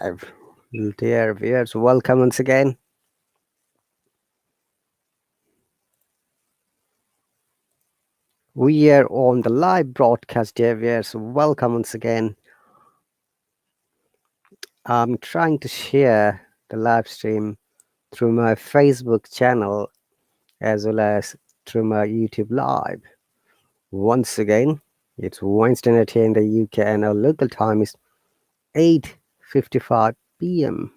Live. Dear viewers, welcome once again. We are on the live broadcast, dear viewers. Welcome once again. I'm trying to share the live stream through my Facebook channel as well as through my YouTube live. Once again, it's Wednesday night here in the UK and our local time is 8:55 p.m.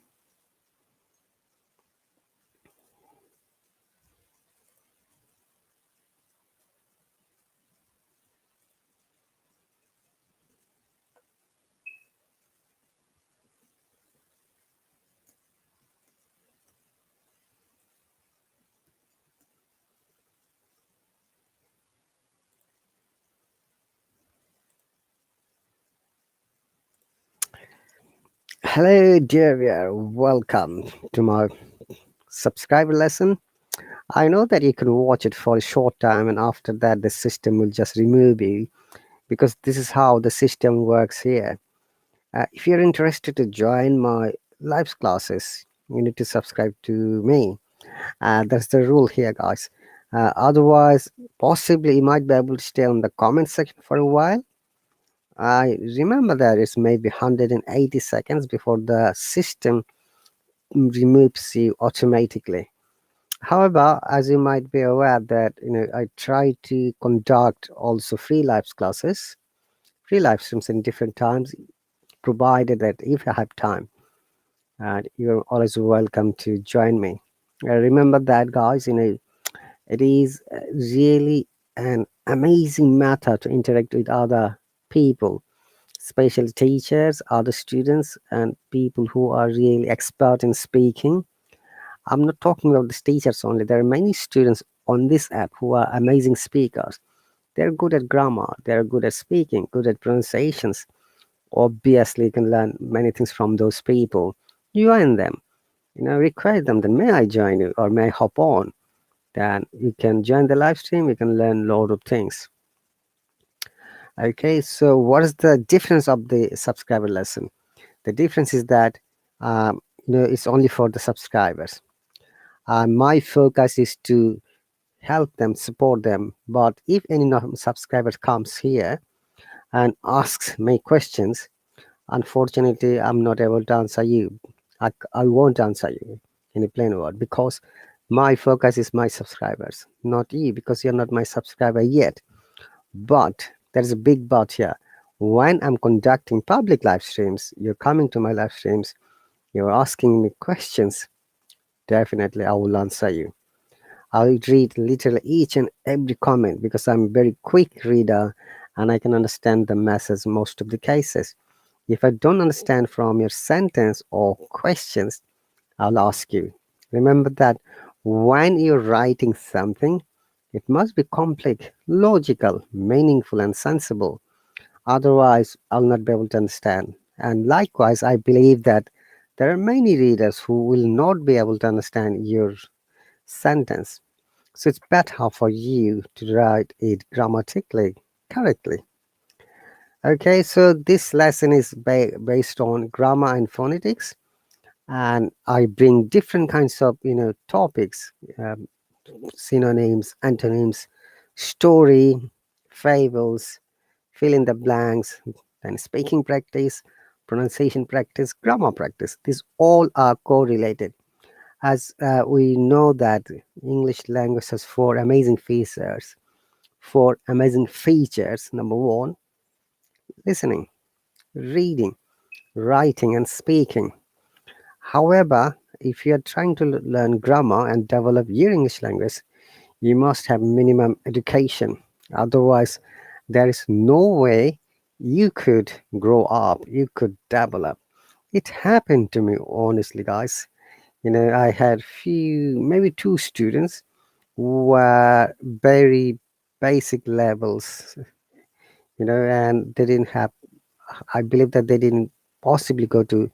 Hello, dear viewer. Welcome to my subscriber lesson. I know that you can watch it for a short time and after that the system will just remove you because this is how the system works here. If you're interested to join my live classes, you need to subscribe to me. That's the rule here, guys. Otherwise, possibly you might be able to stay on the comment section for a while. I remember that it's maybe 180 seconds before the system removes you automatically. However, as you might be aware that I try to conduct also free live classes, free live streams in different times, provided that if I have time, and you're always welcome to join me. Remember that, guys. It is really an amazing matter to interact with other people, especially teachers, other students, and people who are really expert in speaking. I'm not talking about the teachers only. There are many students on this app who are amazing speakers. They're good at grammar, they're good at speaking, good at pronunciations. Obviously, you can learn many things from those people. Join them, request them, then may I join you or may I hop on? Then you can join the live stream, you can learn a lot of things. Okay, so what is the difference of the subscriber lesson? The difference is that it's only for the subscribers. My focus is to help them, support them. But if any subscriber comes here and asks me questions, unfortunately, I'm not able to answer you. I won't answer you in a plain word because my focus is my subscribers, not you, because you're not my subscriber yet. But there's a big but here. When I'm conducting public live streams, you're coming to my live streams, you're asking me questions, definitely I will answer you. I'll read literally each and every comment because I'm a very quick reader and I can understand the message most of the cases. If I don't understand from your sentence or questions, I'll ask you. Remember that when you're writing something, it must be complex, logical, meaningful, and sensible. Otherwise, I'll not be able to understand. And likewise, I believe that there are many readers who will not be able to understand your sentence. So it's better for you to write it grammatically correctly. Okay, so this lesson is based on grammar and phonetics, and I bring different kinds of topics, synonyms, antonyms, story, fables, fill in the blanks, then speaking practice, pronunciation practice, grammar practice. These all are correlated. As we know that English language has four amazing features. Four amazing features. Number one, listening, reading, writing, and speaking. However, if you are trying to learn grammar and develop your English language, you must have minimum education. Otherwise, there is no way you could grow up, you could develop. It happened to me, honestly, guys. I had few, maybe two students who were very basic levels, and they didn't have, I believe that they didn't possibly go to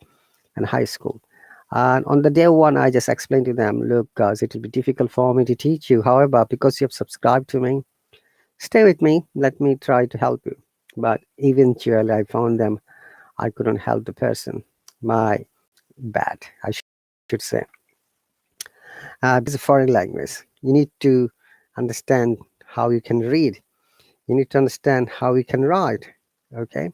an high school. And on the day one, I just explained to them, look, guys, it will be difficult for me to teach you. However, because you have subscribed to me, stay with me. Let me try to help you. But eventually, I found them. I couldn't help the person. My bad, I should say. Because it's a foreign language. You need to understand how you can read. You need to understand how you can write. Okay.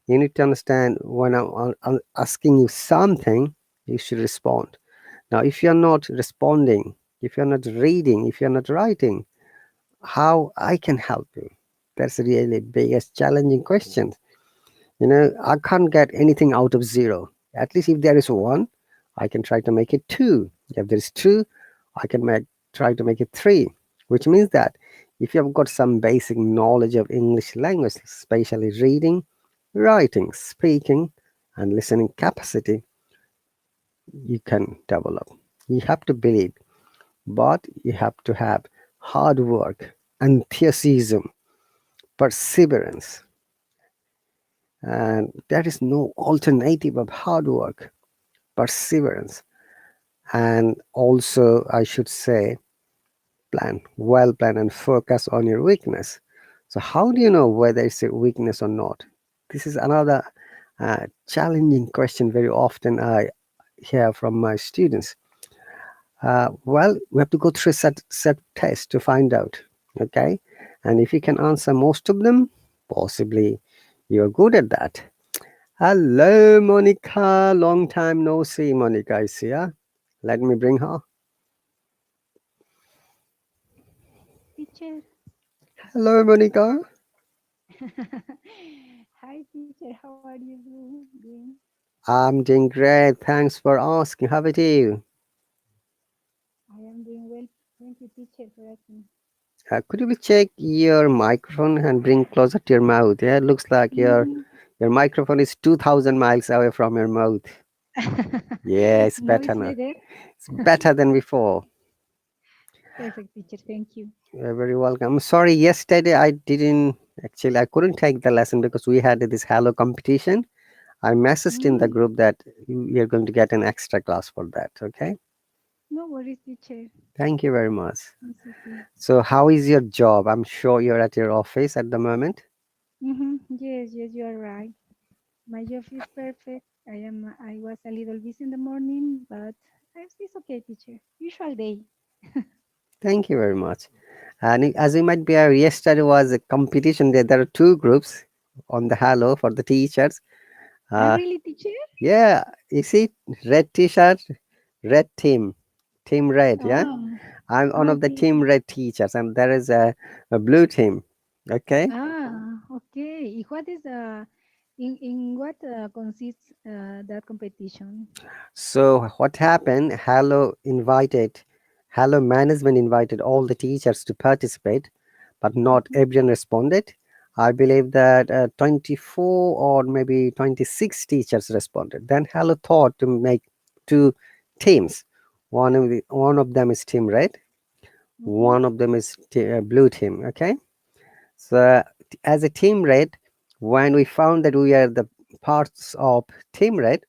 You need to understand when I'm asking you something, you should respond. Now, if you're not responding, if you're not reading, if you're not writing, how I can help you? That's really biggest challenging question. I can't get anything out of zero. At least if there is one, I can try to make it two. If there is two, I can try to make it three. Which means that if you have got some basic knowledge of English language, especially reading, writing, speaking, and listening capacity, you can develop. You have to believe, but you have to have hard work, enthusiasm, perseverance, and there is no alternative of hard work, perseverance, and also I should say plan and focus on your weakness. So how do you know whether it's a weakness or not? This is another challenging question very often I hear from my students. Well, we have to go through a set tests to find out. Okay, and if you can answer most of them, possibly you're good at that. Hello, Monica. Long time no see. Monica is here. Let me bring her. Teacher. Hello, Monica. Hi, teacher. How are you doing? I'm doing great. Thanks for asking. How about you? I am doing well. Thank you, teacher, for asking. Could you please check your microphone and bring closer to your mouth? Yeah, it looks like Mm. your microphone is 2,000 miles away from your mouth. Yeah, it's Now better it's now. better. It's better than before. Perfect, teacher. Thank you. You're very welcome. I'm sorry, yesterday I couldn't take the lesson because we had this Hallo competition. I messaged in the Mm. group that you're going to get an extra class for that. Okay. No worries, teacher. Thank you very much. It's okay. So, how is your job? I'm sure you're at your office at the moment. Yes, yes, you are right. My job is perfect. I was a little busy in the morning, but it's okay, teacher. Usual day. Thank you very much. And as you might be aware, yesterday was a competition. There are two groups on the Hello for the teachers. Ah, Uh, really, teacher? yeah, you see, red t-shirt, red team, team red. Yeah, Ah, I'm one of the okay. team red teachers, and there is a blue team. Okay. Okay. What is in what consists that competition? So what happened? Hello management invited all the teachers to participate, but not Mhm. everyone responded. I believe that 24 or maybe 26 teachers responded. Then Hello thought to make two teams. One of them is team red, Mhm. one of them is blue team. Okay, so as a team red, when we found that we are the parts of team red,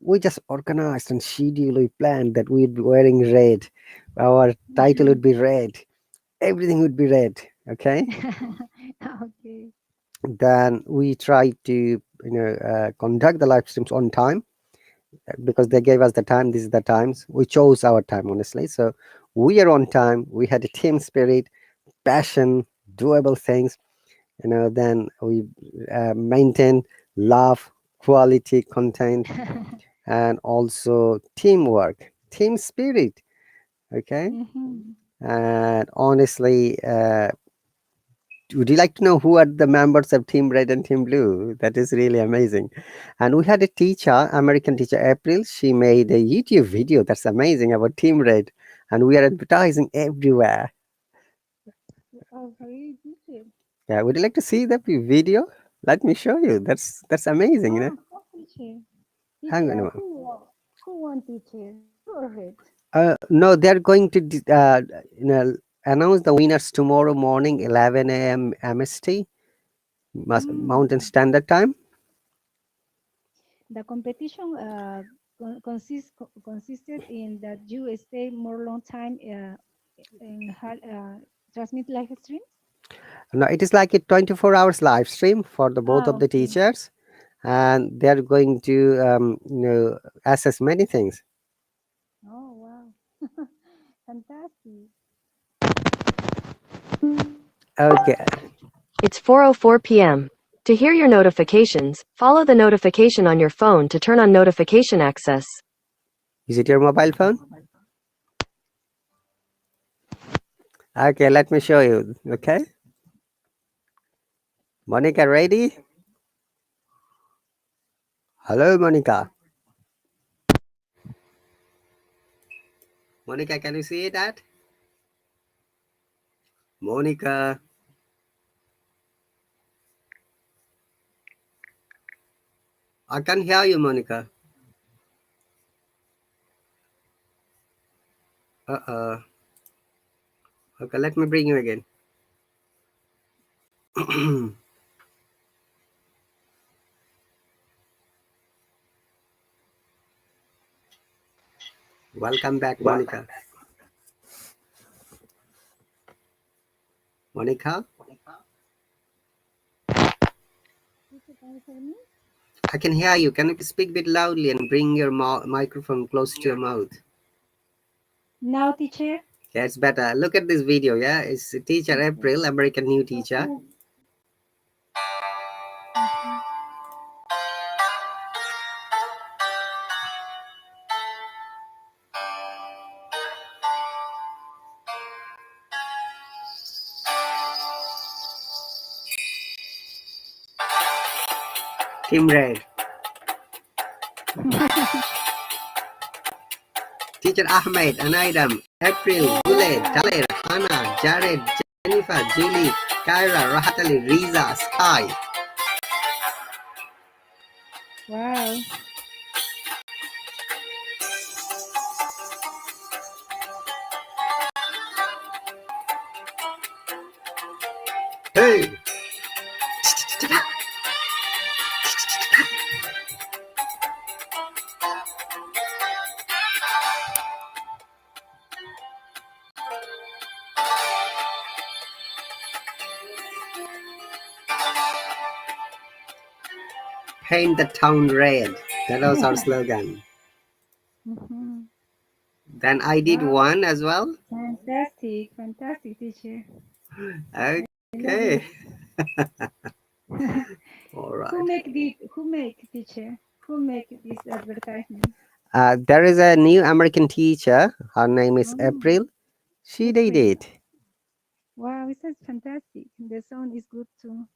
we just organized and scheduled, we planned that we'd be wearing red, our title would be red, everything would be red. Okay, Okay. then we tried to conduct the live streams on time because they gave us the time. This is the times we chose, our time, honestly. So we are on time, we had a team spirit, passion, doable things. Then we maintain love, quality content, and also teamwork, team spirit. Okay, Mhm. and honestly, would you like to know who are the members of team red and team blue? That is really amazing. And we had a teacher, American teacher April. She made a YouTube video that's amazing about team red, and we are advertising everywhere. Oh, really, teacher? Yeah, would you like to see the video? Let me show you. That's amazing. Oh, teacher. Hang Teacher, on a moment. who won, teacher? Blue or red? No, they're going to you know announce the winners tomorrow morning, 11 a.m. MST, Mountain Mm. Standard Time. The competition consisted in that you stay more long time transmit live streams. No, it is like a 24 hours live stream for the both of Ah, the okay. teachers, and they're going to assess many things. Oh, wow. Fantastic. Okay, It's 4:04 p.m. To hear your notifications, follow the notification on your phone to turn on notification access. is it your mobile phone? Okay, let me show you. Okay, Monica, ready? Hello, Monica. Monica, can you see that? Monica, I can hear you, Monica. Uh-oh. Okay, let me bring you again. Welcome back, Monica. Monica, Teacher, can you hear me? I can hear you. Can you speak a bit loudly and bring your microphone close to your mouth? Now, teacher. Yeah, it's better. Look at this video. Yeah, it's teacher Okay. April, American new teacher. Mhm. Team Red, teacher Ahmed, Anaidam, April, Guled, Taler, Hannah, Jared, Jennifer, Julie, Kyra, RahatAli, Riza, Sky. Wow. Hey, paint the town red. That was our slogan. Mhm. Then I did Wow. one as well. Fantastic. Fantastic, teacher. I love Okay, it. all right. Who make teacher? Who make this advertisement? There is a new American teacher. Her name is Oh, April. She did April. it. Wow, this is fantastic. The sound is good too.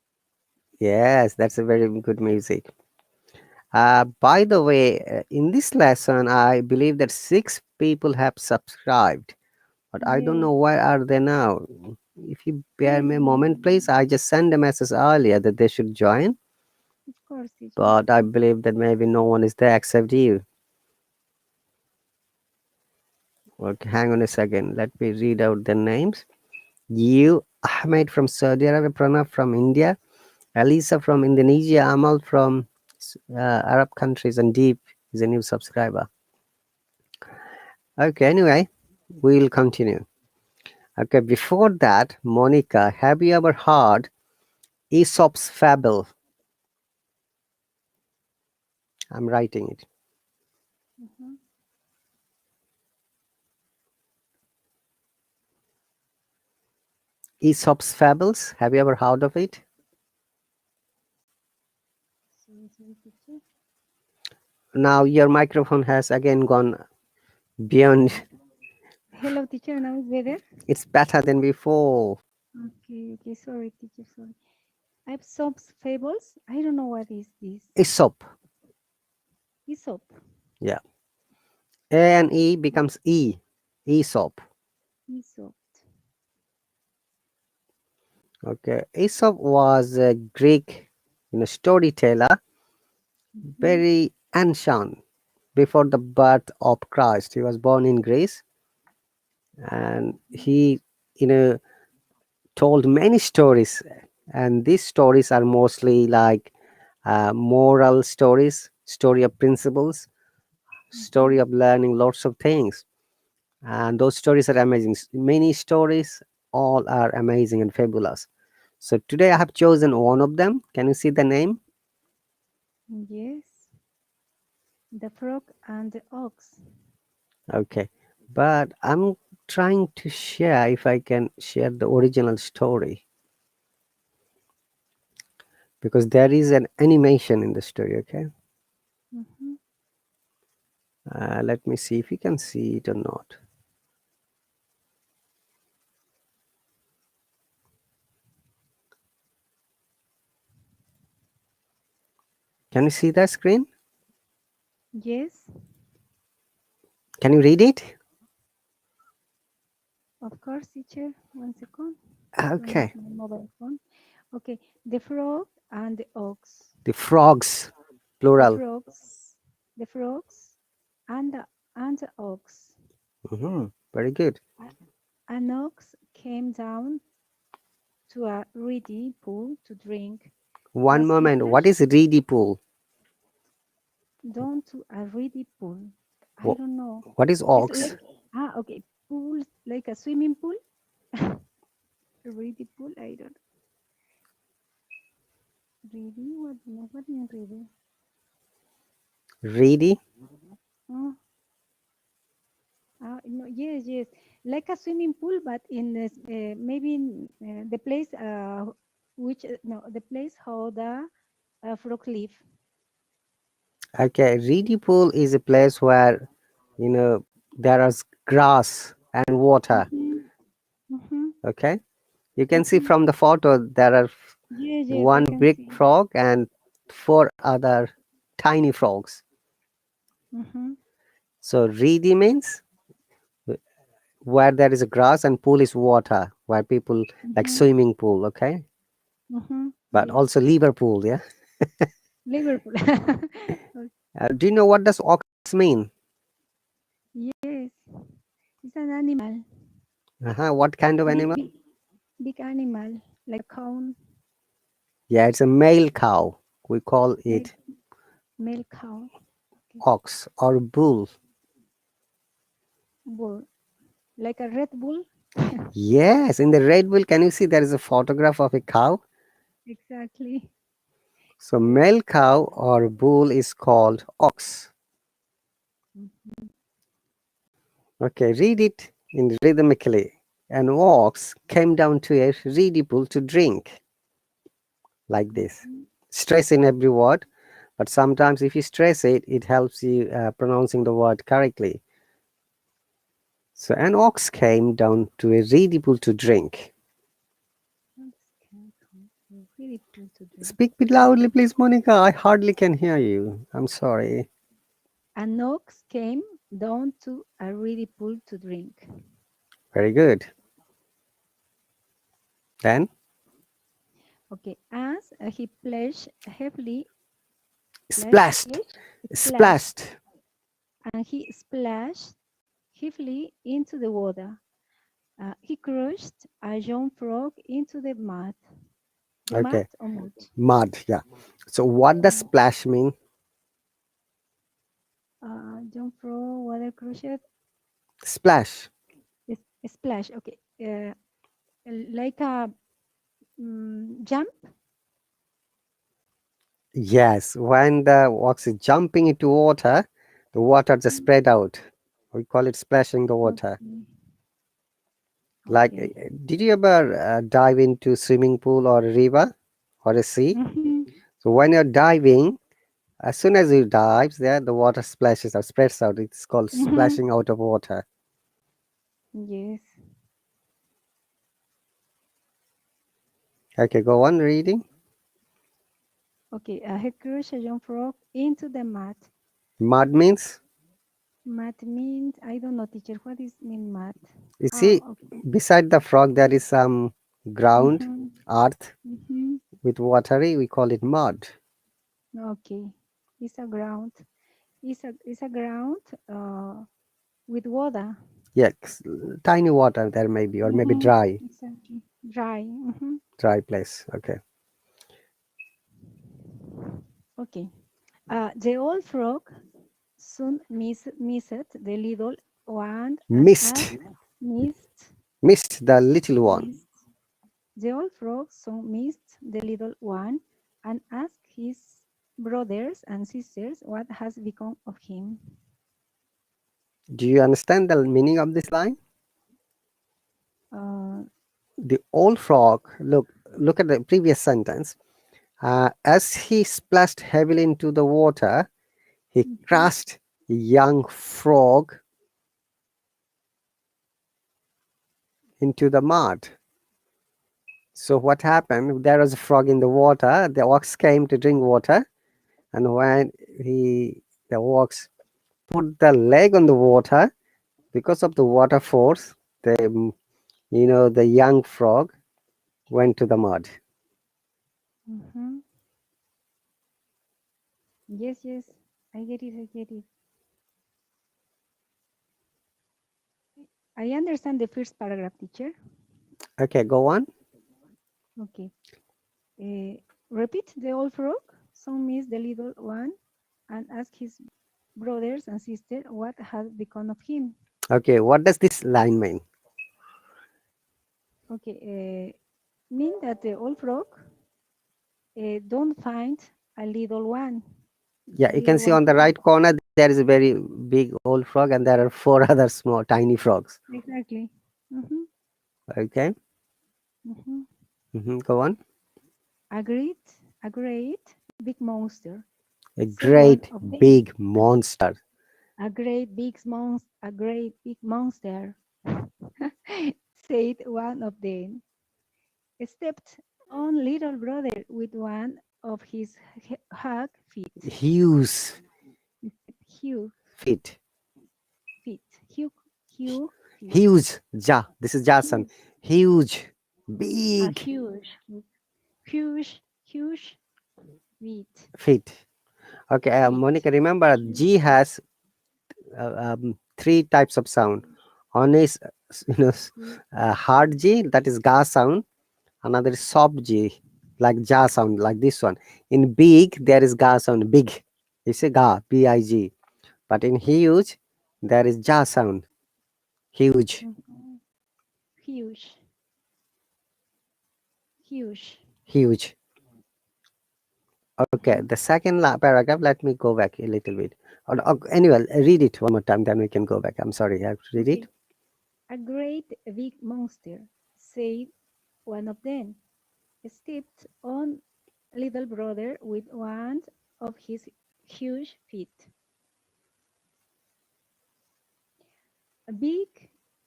Yes, that's a very good music. By the way, in this lesson, I believe that 6 people have subscribed, but I don't Yes. know where are they now. If you bear me a moment, please. Mm, I just sent a message earlier that they should join, of course, teacher. but I believe that maybe no one is there except you. Okay, hang on a second. Let me read out the names. You, Ahmed from Saudi Arabia, Pranav from India, Alisa from Indonesia, Amal from Arab countries, and Deep is a new subscriber. Okay, anyway, we'll continue. Okay, before that, Monica, have you ever heard Aesop's Fable? I'm writing it. Mhm. Aesop's Fables, have you ever heard of it? Sorry, teacher. Now your microphone has again gone beyond. Hello, teacher. Now it's better. It's better than before. Okay, okay. Sorry, teacher. Sorry. I've some fables. I don't know what is this. Aesop. Aesop. Yeah. A and E becomes E. Aesop. Aesop. Okay. Aesop was a Greek storyteller, Mhm. very ancient, before the birth of Christ. He was born in Greece, and he, you know, told many stories. And these stories are mostly like moral stories, story of principles, story Mhm. of learning lots of things. And those stories are amazing. Many stories, all are amazing and fabulous. So today I have chosen one of them. Can you see the name? Yes. The frog and the ox. Okay, but I'm trying to share if I can share the original story because there is an animation in the story. Okay, Mm-hmm. let me see if you can see it or not. Can you see the screen? Yes, Can you read it? of course, teacher. One second. Don't use Okay, my mobile phone. Okay. The frog and the ox. the frogs, The plural. frogs. The frogs and the ox. Very good. A- An ox came down to a reedy pool to drink. One As he moment. What plashed is reedy pool? down to a reedy pool. I Wh- don't know. What is It's ox? like okay, pool like a swimming pool. Reedy pool. I don't reedy. What no, what mean reedy? Reedy. Oh, no, yes, yes, like a swimming pool, but in this, maybe in, the place which no, the place how the frog live. Okay, reedy pool is a place where you know there is grass and water. Mm-hmm, mm-hmm, Okay, you can see mm-hmm. from the photo there are Yes, yes, one I can big see. frog and four other tiny frogs. Mm-hmm, So reedy means where there is a grass and pool is water, where people like mm-hmm, swimming pool. Okay, mm-hmm. but Yes, also Liverpool. Yeah. Liverpool. Okay, Do you know what does ox mean? yes, it's an animal, What kind of big, animal? big, big animal, like a cow, Yeah, it's a male cow. We call like it male cow. Okay, ox or bull. bull, like a Red Bull. Yes, in the Red Bull, can you see there is a photograph of a cow? Exactly. So Yes. male cow or bull is called ox. Mhm. Okay, read it in rhythmically. An ox came down to a reedy pool to drink, like this. Mhm. Stress in every word, but sometimes if you stress it, it helps you pronouncing the word correctly. So an ox came down to a reedy pool to drink. Dogs can come to really pull to drink. Speak a bit loudly, please, Monica. I hardly can hear you. I'm sorry. An ox came down to a reedy pool to drink. Very good. Then Okay, as he pledged heavily, splashed, splashed, splashed. and he splashed heavily into the water. He crushed a young frog into the mud. The mud Okay, or mud? mud. Yeah. So what does splash mean? Young frog, water crushed, Splash. splash. Okay, like a jump. Yes. When the ox is jumping into water, the water just spread out. We call it splashing the water. Okay, Like, okay. did you ever dive into swimming pool or a river or a sea? Mm-hmm. So when you're diving, as soon as you dive there, the water splashes or spreads out. It's called Mm-hmm. splashing out of water. Yes. Okay, go on reading. Okay, he crushed a young frog into the mud. Mud means, Mud means, I don't know, teacher, what is mean mud? you Ah, see, okay. beside the frog there is some ground, Mm-hmm. earth Mm-hmm. with watery. We call it mud. Okay. It's a ground. It's a ground with water. Yeah, tiny water there maybe, or maybe Mm-hmm. dry, Exactly. Dry. Mm-hmm. dry place. Okay. Okay. The old frog soon missed the little one and Missed, asked, missed, missed the little one. missed. The old frog soon missed the little one and asked his. brothers and sisters, what has become of him? Do you understand the meaning of this line? Uh, The old frog, look at the previous sentence. As he splashed heavily into the water, he mhm, crushed a young frog into the mud. So what happened? There was a frog in the water. The ox came to drink water, and when the ox put the leg on the water, because of the water force, the young frog went to the mud. mhm. Yes, yes, I get it, I get it. I understand the first paragraph, teacher. Okay, go on. Okay. Repeat the old frog. Some miss the little one and ask his brothers and sister what has become of him. Okay, what does this line mean? Okay. Mean that the old frog don't find a little one. Yeah, A you can little see one on the frog. right corner there is a very big old frog, and there are four other small tiny frogs. Exactly. Mm-hmm. Okay, Mm-hmm. go on. A great big monster, A said one great of them. big monster. A great big monster, said one of them. Stepped on little brother with one of his hug feet. Huge Hugh feet. feet. Hugh feet. Huge. Ja. This is Jason. Huge. Huge. A Big huge feet. feet. Okay, Feet. Monica, remember Huge G feet. has three types of sound. One is Feet. hard G, that is ga sound. Another is soft G, like ja sound, like this one. In big, there is ga sound, big. You say ga, B-I-G. But in huge, there is ja sound, huge, Mhm. Huge. Huge. huge. Okay, Mhm. the second paragraph, let me go back a little bit. Anyway, read it one more time, then we can go back. I'm sorry, I have to read it. Okay. A great big monster, said one of them, stepped on little brother with one of his huge feet. Big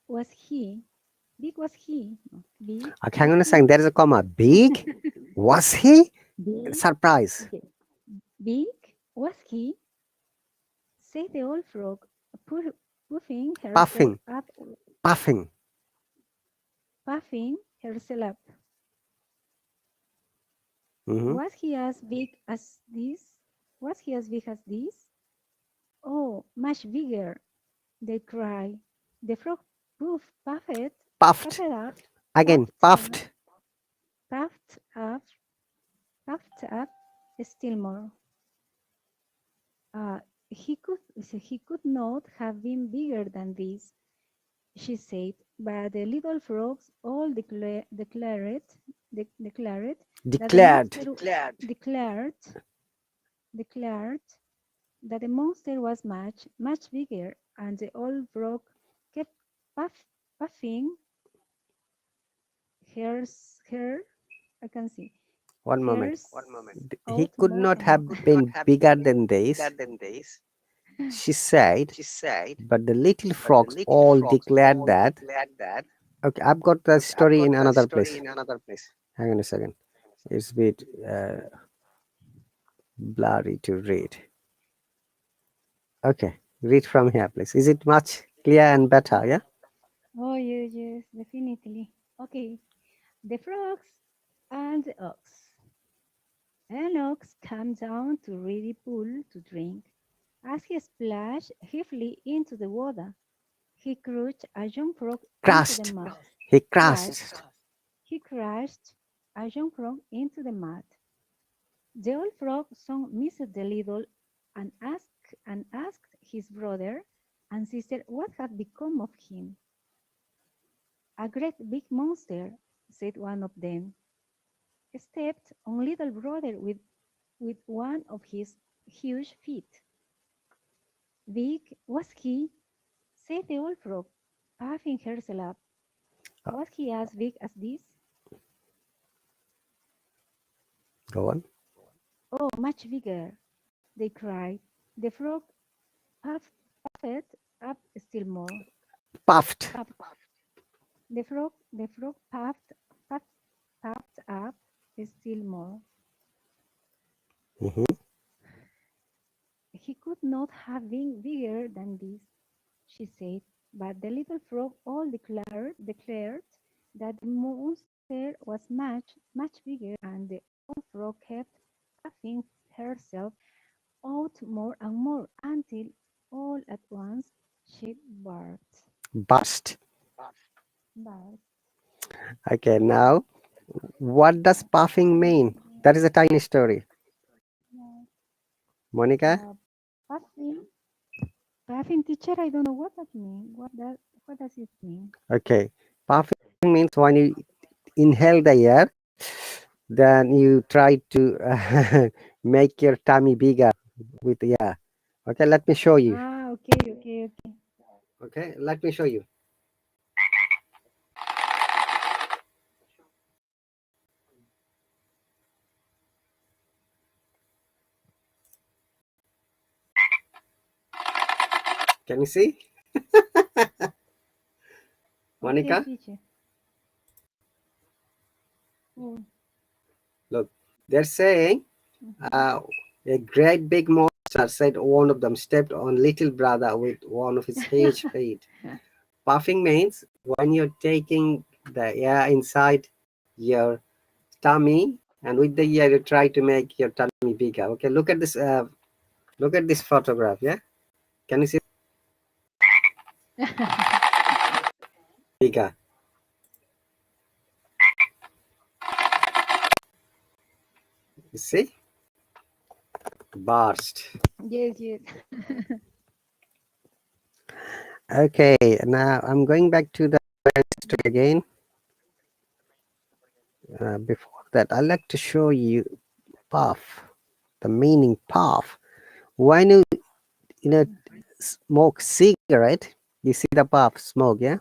was he. Big was he. No, big Okay, hang was on a he. second, there is a comma. Big? Was he? Big. Surprise. Okay. Big was he, said the old frog, puffing herself Puffing, up, puffing. puffing herself up. Hmm. Was he as big as this? Was he as big as this? Oh, much bigger, they cried. The frog puffed Puffed. up, Again, puffed up, puffed. puffed up, puffed up still more. Uh, he could not have been bigger than this, she said, but the little frogs all declared that the Declared. monster declared declared that the monster was much bigger, and the old frog kept puffing her I can see One moment. hers He out could more not and more. have been bigger than this, she said, but the little frogs all declared that. Okay, I've got the story in another place. Hang on a second. It's a bit blurry to read. Okay, read from here, please. Is it much clear and better? Yeah. Oh yes, yes, definitely. Okay, the frogs and the ox. An ox came down to reedy pool to drink. As he splashed heavily into the water, he crushed a young frog into the Crushed. mud. He Crashed. crushed. He crashed a young frog into the mud. The old frog soon missed the little and asked his brother and sister what had become of him. A great big monster, said one of them, stepped on little brother with one of his huge feet. Big was he? Said the old frog, puffing herself up. Was he as big as this? Go on. Oh, much bigger, they cried. The frog puffed, puffed up still more. Puffed. Puffed. The frog puffed, puffed up still more. Mhm. He could not have been bigger than this, she said, but the little frog all declared that the monster was much bigger, and the old frog kept puffing herself out more and more until all at once she barked. Burst. Barked. Okay, now what does puffing mean? That is a tiny story. Yeah. Monica? Puffing, puffing teacher. I don't know what that means. What does it mean? Okay. Puffing means when you inhale the air, then you try to make your tummy bigger with the air. Okay, let me show you. Ah, okay. Okay, let me show you. Can you see, Okay, Monica? teacher. Oh, Look, they're saying mhm. uh, a great big monster said one of them stepped on little brother with one of his huge feet. Puffing means when you're taking the air inside your tummy, and with the air you try to make your tummy bigger. Okay, look at this. Look at this photograph. Yeah, can you see bigger? You see, burst. Yes. Okay, now I'm going back to the story again. Before that, I'd like to show you puff. The meaning puff. When you know smoke cigarette, you see the puff smoke. Yeah.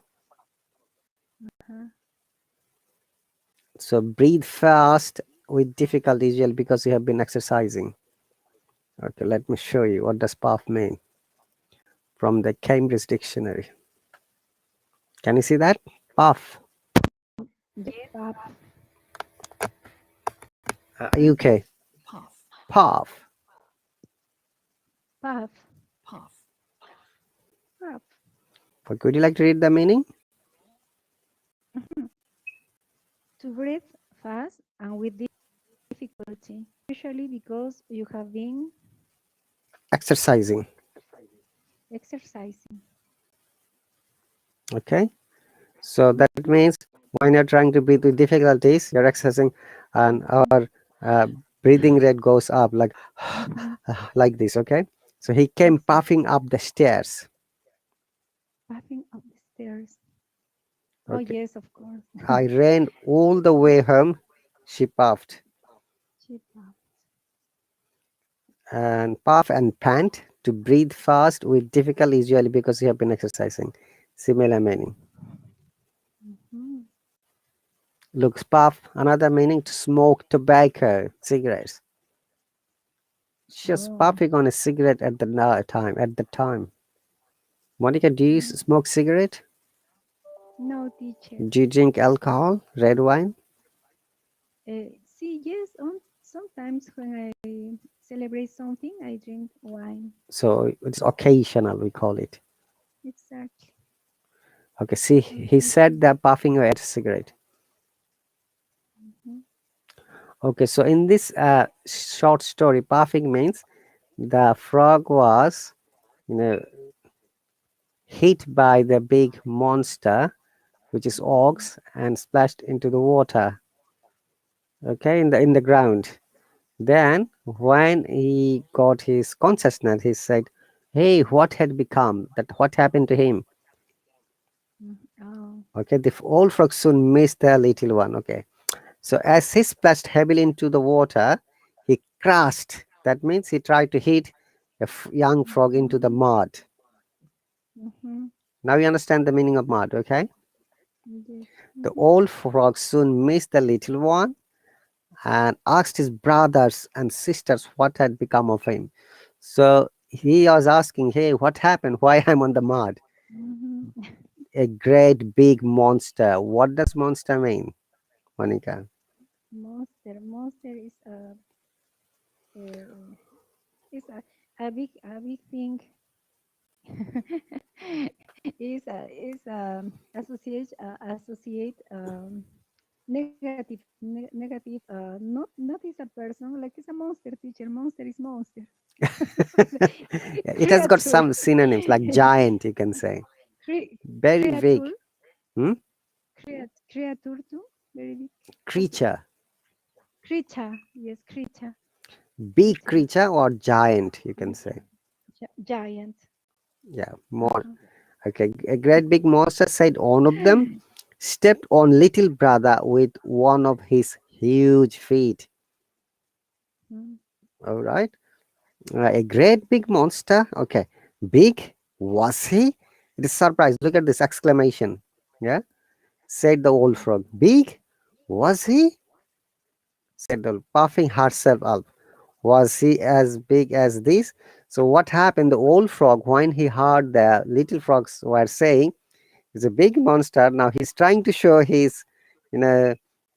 Uh-huh. So breathe fast with difficulty usually because you have been exercising. Okay, let me show you what does puff mean from the Cambridge Dictionary. Can you see that? Puff. Yes, puff, UK. Puff. puff, puff. But would you like to read the meaning? Mhm. To breathe fast and with difficulty, usually because you have been Exercising. exercising. Okay. So that means when you're trying to breathe with difficulties, you're exercising, and Mhm. our uh, breathing rate goes up like Mhm. like this. Okay. So he came Exactly. puffing up the stairs. Puffing up the stairs. Oh, Okay. yes, of course. I ran all the way home. She puffed. She puffed. And puff and pant, to breathe fast with difficulty usually because you have been exercising. Similar meaning. Mhm. Looks puff, another meaning to smoke tobacco, cigarettes. She was Oh, puffing on a cigarette at the time. At the time, Monica, do you mm. smoke cigarette? No, teacher. Do you drink alcohol, red wine? See, yes, sometimes when I celebrate something, I drink wine. So it's occasional, we call it. Exactly. Okay, see, he said that puffing away at a cigarette. Mhm. Okay, so in this short story, puffing means the frog was, you know, hit by the big monster, which is Mhm. ox, and splashed into the water. Okay, in the ground. Then, when he got his consciousness, he said, "Hey, what had become? That what happened to him?" Oh. Okay, the old frog soon missed the little one. Okay, so as he splashed heavily into the water, he crashed. That means he tried to hit a young frog into the Mhm. mud. Mhm. Now you understand the meaning of mud, okay? Yes. The Mhm. old frog soon missed the little one and asked his brothers and sisters what had become of him. So he was asking, hey, what happened? Why I'm on the mud? Mhm. A great big monster. What does monster mean, Monica? Monster. Monster uh, is a big thing. Is associate negative negative not is a person like it's a monster teacher monster is monster It has got creature some synonyms like giant, you can say. Very creature big. Hmm? creature too very big also Creature. creature yes creature Big creature creature or giant, you can say. giant Yeah, more. uh-huh. Okay, a great big monster said one of them stepped on little brother with one of his huge feet. Mm. All right. A great big monster. Okay. Big was he? It is surprise. Look at this exclamation. Yeah. Said the old frog. Big was he? Said the puffing herself up. Was he as big as this? So what happened? The old frog, when he heard the little frogs were saying, he's a big monster. Now he's trying to show his, you know,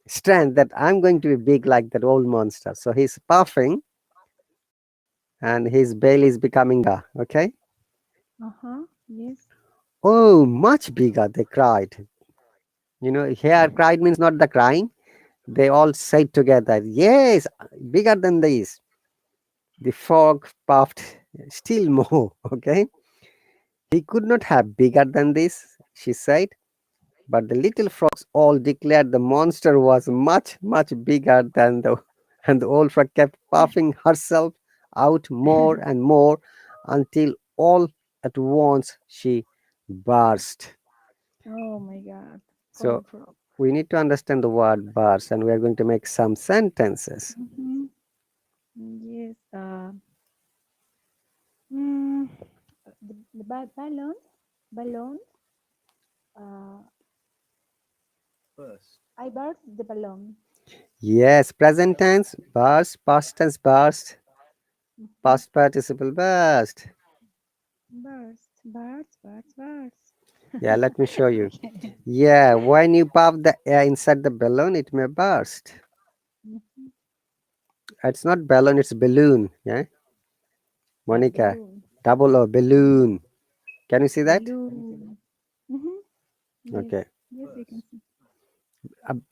strength that I'm going to be big like that old monster. So he's puffing and his belly is becoming bigger. Okay. Uh-huh. Yes. Oh, much bigger, they cried. Here cried means not the crying. They all said together, yes, bigger than this. The frog puffed still more. Okay. He could not have bigger than this, she said. But the little frogs all declared the monster was much, much bigger than the. And the old frog kept puffing herself out more and more until all at once she burst. Oh my God. So Old frog. we need to understand the word burst, and we are going to make some sentences. Mhm. Yes. Mm, the balloon. Uh, I burst the balloon. Yes, present tense burst, past tense burst, Mhm. past participle burst. Burst. Yeah, let me show you. Okay. Yeah, when you puff the air inside the balloon, it may burst. Mhm. It's not balloon, it's balloon. Yeah, Monica, Balloon. double O, Mhm. balloon. Can you see that? Balloon. Mhm. Yes. Okay. Yes, I can see.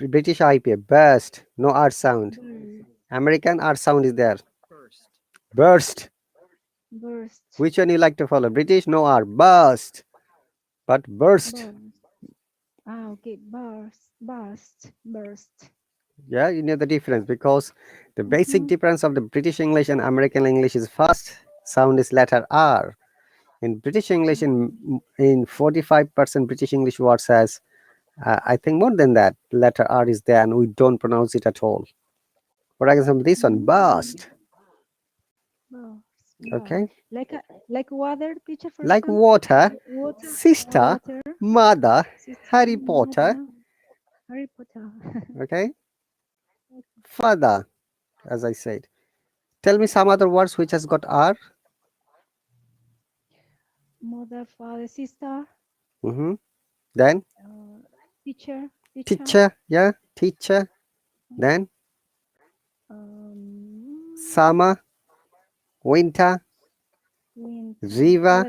British IPA, burst, no R sound. Burst. American R sound is there. Burst. Burst. Which one you like to follow? British, no R, burst. But burst. Burst. Ah, okay. Burst. Yeah, you know the difference because the basic Mhm. difference of the British English and American English is first sound is letter R. In British English, in 45% British English words has, I think more than that, letter R is there and we don't pronounce it at all. For example, this one, Mm. burst. Burst. Okay, Like water, teacher, for like example. water, Water. sister, Water. mother, Sister, Harry Potter. mother, Harry Potter. Okay, father, as I said. Tell me some other words which has got R. Mother, father, sister, Mm-hmm. Then uh, teacher, teacher, yeah, teacher. Then um, summer, winter, winter, river,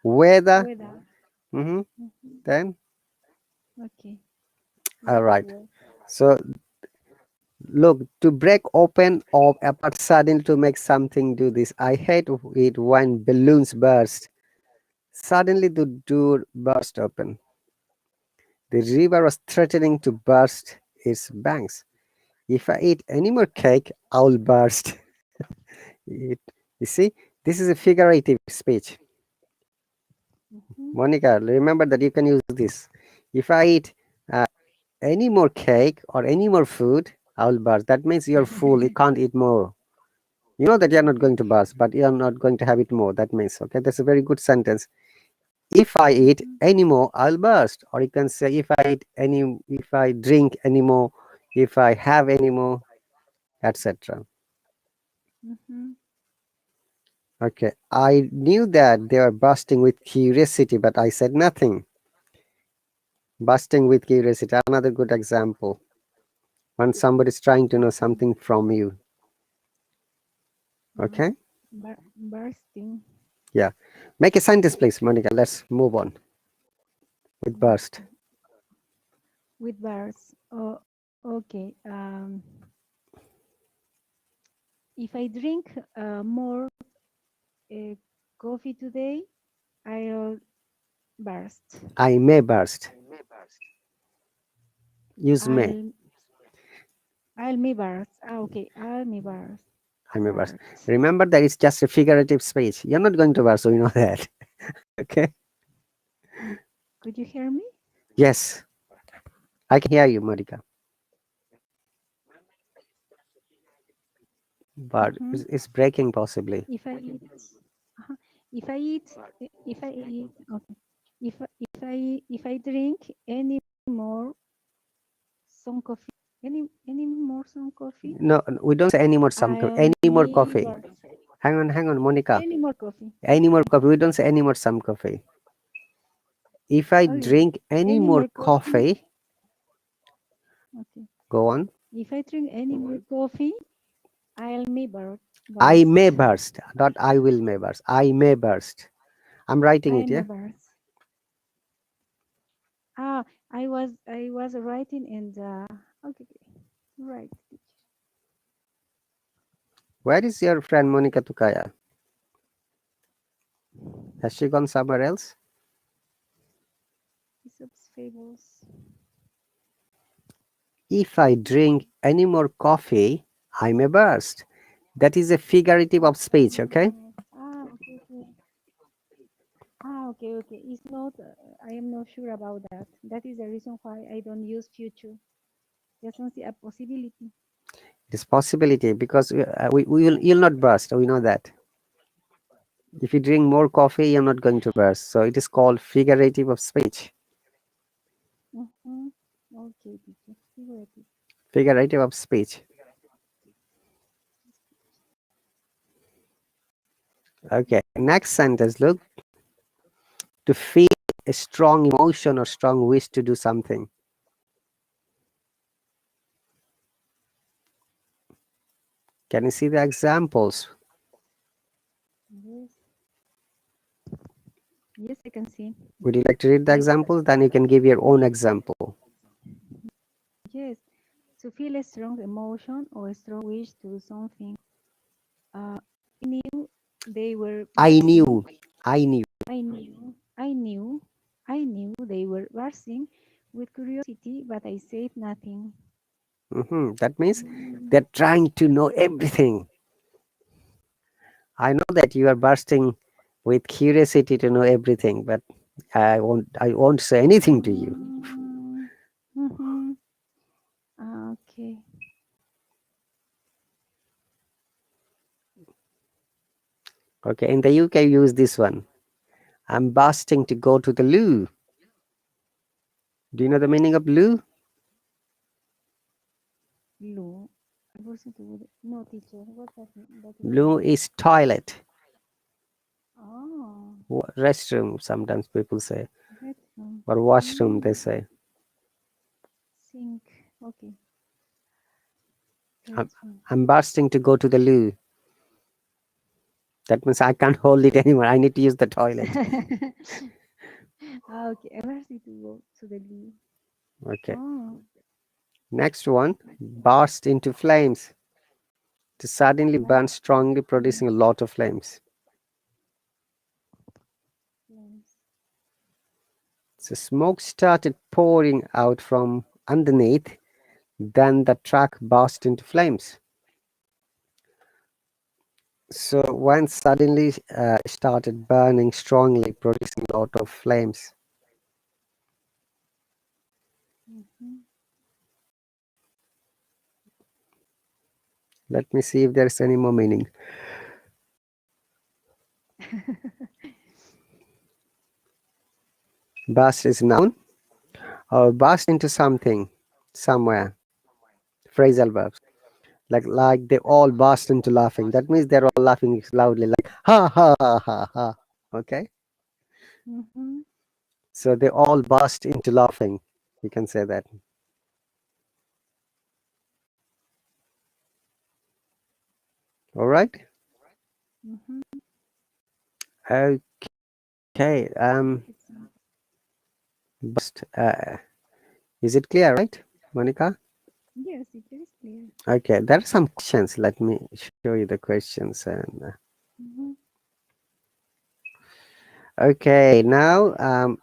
weather. weather. Mm-hmm. Mhm. Then Okay, all lots of right. words. So look, to break open or apart suddenly to make something do this. I hate it when balloons burst. Suddenly the door burst open. The river was threatening to burst its banks. If I eat any more cake, I'll burst. It, you see, this is a figurative speech. Mhm. Monica, remember that you can use this. If I eat any more cake or any more food, I'll burst. That means you're full. You can't eat more. You know that you're not going to burst, but you're not going to have it more. That means, okay, that's a very good sentence. If I eat Mhm. any more, I'll burst. Or you can say, if I drink any more, if I have any more, etc. Mhm. Okay, I knew that they were bursting with curiosity, but I said nothing. Bursting with curiosity, another good example. When somebody's trying to know Mhm. something from you. Mhm. Okay, Bursting. yeah. Make a sentence, please, Monica. Let's move on with burst. Okay. With bars. Oh, okay. If I drink more uh, coffee today, I'll burst. I may burst. Use may. I'll I'll me burst. Ah, okay. I'll me burst. I may burst. Burst. Remember that it's just a figurative speech. You're not going to burst, so you know that. Okay. Could you hear me? Yes, I can hear you, Monica. But Mm-hmm. it's breaking possibly. If I eat, uh if I eat, if I eat, okay. If I drink any more some coffee, any more some coffee, No, we don't say any more some I'll any more me coffee. burst. Hang on, Monica. Any more coffee. Any more Okay. coffee. We don't say any more some coffee. If I Okay. drink any Any more more coffee. coffee, Okay. go on. If I drink any more coffee, I'll me I may burst. burst. Not I will may burst. I may burst. I'm writing I it, may yeah? burst. Ah, I was writing in the okay, okay. Right. Where is your friend Monica Tukaya? Has she gone somewhere else? Bishop's fables. If I drink any more coffee, I may burst. That is a figurative of speech, okay? Okay, okay. Okay, okay. It's not. I am not sure about that. That is the reason why I don't use future. Just don't see a possibility. It's possibility because you'll not burst. We know that. If you drink more coffee, you're not going to burst. So it is called figurative of speech. Mm-hmm. Okay, teacher. Figurative. Figurative of speech. Okay. Next sentence. Look, to feel a strong emotion or strong wish to do something. Can you see the examples? Yes. Yes, I can see. Would you like to read the Like, examples? Then you can give your own example. yes, to feel a strong emotion or a strong wish to do something. Uh, I knew they were I bursting. knew. I knew. I knew, I knew, I knew they were bursting with curiosity, but I said nothing. That means they're trying to know everything. I know that you are bursting with curiosity to know everything, but I won't say anything to you. Mm-hmm. Okay. Okay, in the UK use this one. I'm bursting to go to the loo. Do you know the meaning of loo? Lou. I wasn't with no teacher. What that is Loo mean? is toilet. Oh, Restroom, sometimes people say, bedroom. or washroom, they Mm, say. sink. Okay, I'm, bedroom. I'm bursting to go to the loo. That means I can't hold it anymore. I need to use the toilet. Okay, I was to go to the loo. Okay. Oh, Next one, burst into flames. To suddenly burn burst strongly, into producing a lot of flames. flames. So smoke started pouring out from underneath, then the truck burst into flames. So when suddenly started burning strongly, producing a lot of flames. Mm-hmm. Let me see if there's any more meaning. Burst is noun or burst into something, somewhere. Phrasal verbs. Like they all burst into laughing. That means they're all laughing loudly, like ha ha ha ha ha. Okay, Mm-hmm. so they all burst into laughing. You can say that. All right. Mm-hmm. Okay. It's Burst. Is it clear, right, Monica? yes, it is clear. Okay. There are some questions. Let me show you the questions. And Mm-hmm. okay, now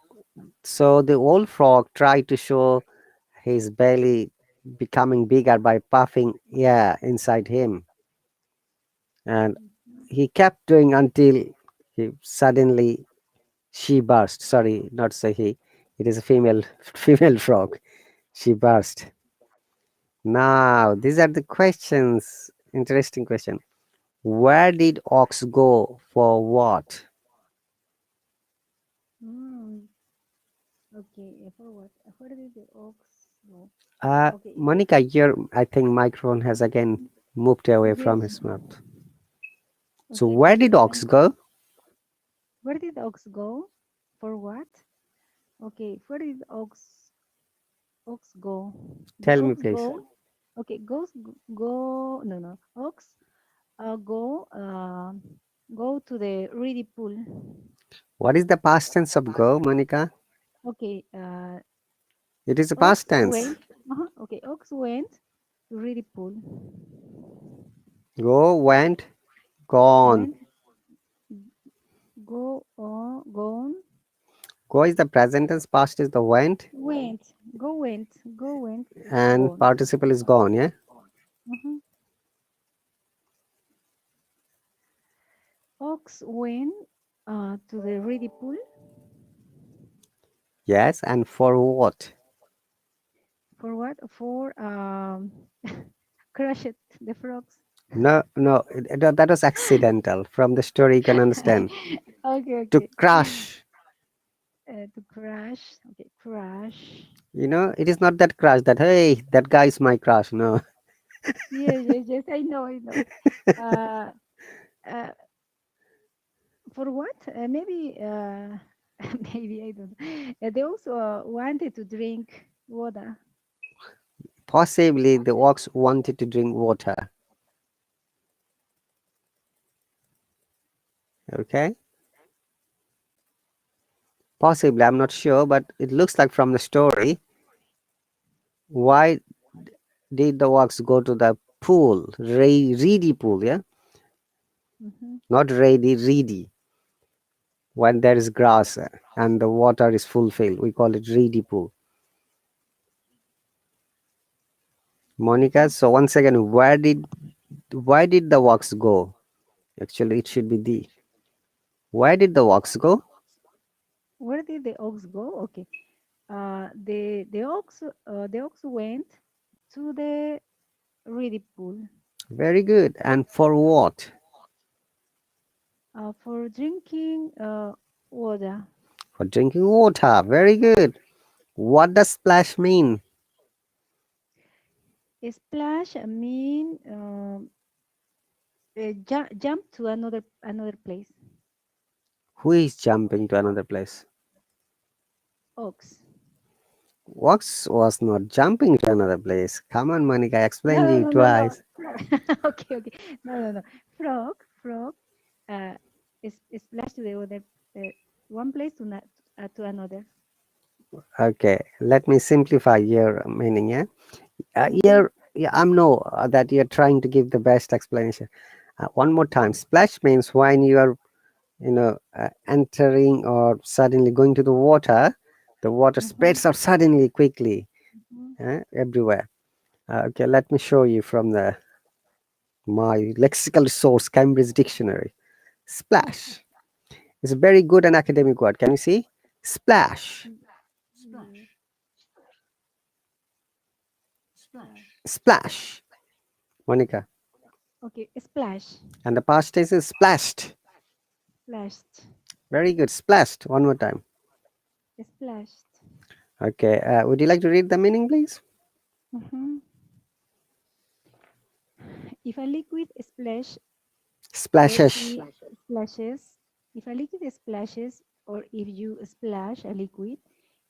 so the old frog tried to show his belly becoming bigger by puffing air inside him, and he kept doing until he suddenly she burst. Sorry, not say he. It is a female female frog. She burst. Now these are the questions. Interesting question. Where did ox go for what? Mm. Okay, for what? Where did the ox go? Okay, Monica, your I think microphone has again moved away yes. from his mouth. So Okay, where did ox go? where did the ox go? For what? Okay, where did the ox go? The Tell me, ox please. go. Okay, go. No, no. Ox go go to the reedy pool. What is the past tense of go, Monica? Okay, It is a past ox tense. went. Okay, ox went to reedy pool. Go, went, gone. Went go on gone. Go is the present tense, past is the went, Went and gone. participle is gone, yeah? Mhm. Ox went to the reedy pool. Yes, and for what? For what? For crush it the frogs. No, no, that was accidental. From the story, you can understand. Okay, To okay. crush. To crash. Okay, crash. It is not that crush that, hey, that guy is my crush. No. Yes, yes, yes. I know, I know. Uh, uh, for what? Maybe, maybe I don't know. They also wanted to drink water. Possibly the ox wanted to drink water. Okay. Possibly, I'm not sure, but it looks like from the story. Why did the ox go to the pool? Reedy pool, yeah? Hmm. Not ready, reedy. When there is grass and the water is fulfilled, we call it reedy pool. Monica, so once again, why did the ox go? Actually, it should be the. Why did the ox go? Where did the ox go? Okay. The ox went to the reedy pool Very good. And for what? for drinking water. For drinking water. Very good. What does splash mean? Splash mean jump to another place. Who is jumping to another place? Ox. Ox was not jumping to another place. Come on, Monica, I explained to No, you no, no, no, twice. no. Okay, okay. No, no, no. Frog. Uh, is splash to the other one place to another. Okay, let me simplify your meaning. Yeah, Mm-hmm. yeah, I'm know that you're trying to give the best explanation. One more time, splash means when you are, entering or suddenly going to the water Mm-hmm. spreads out suddenly, quickly, Mm-hmm. everywhere. Okay, let me show you from my lexical source, Cambridge Dictionary. Splash is a very good and academic word. Can you see? Splash, Yes. splash. Monica. Okay, splash, And the past tense is splashed. splashed, Very good. Splashed. One more time. splashed. Okay. Would you like to read the meaning, please? Mhm. If a liquid splash or Splashes. it splashes, if a liquid splashes or if you splash a liquid,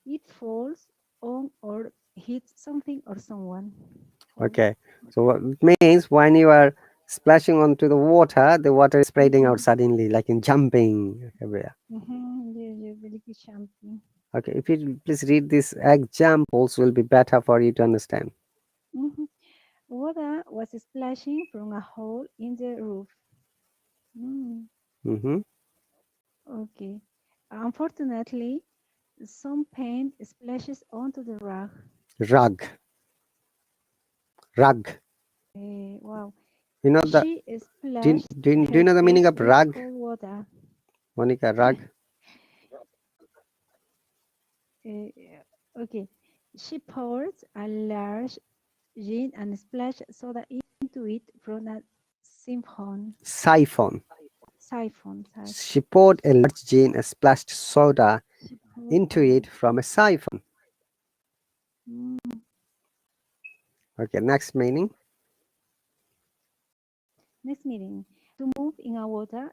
it falls on or hits something or someone. Wow. Okay. So what it means when you are splashing onto the water is spreading out Mhm. suddenly, like in jumping everywhere. Mhm. Yeah, yeah, the liquid champagne. Okay. If you please read these examples, will be better for you to understand. Mhm. Water was splashing from a hole in the roof. Mm, Mm-hmm. okay. Unfortunately, some paint splashes onto the rug. Rug. Rug. Wow. You know the She splashed do you her know the meaning face of with rug, cold water. Monica? Rug. Uh, okay. She poured a large gin and splashed soda into it from a siphon. Siphon. Siphon. Siphon. She poured a large gin and splashed soda She poured a into it large. from a siphon. Mm. Okay, next meaning. Next meeting. To move in a water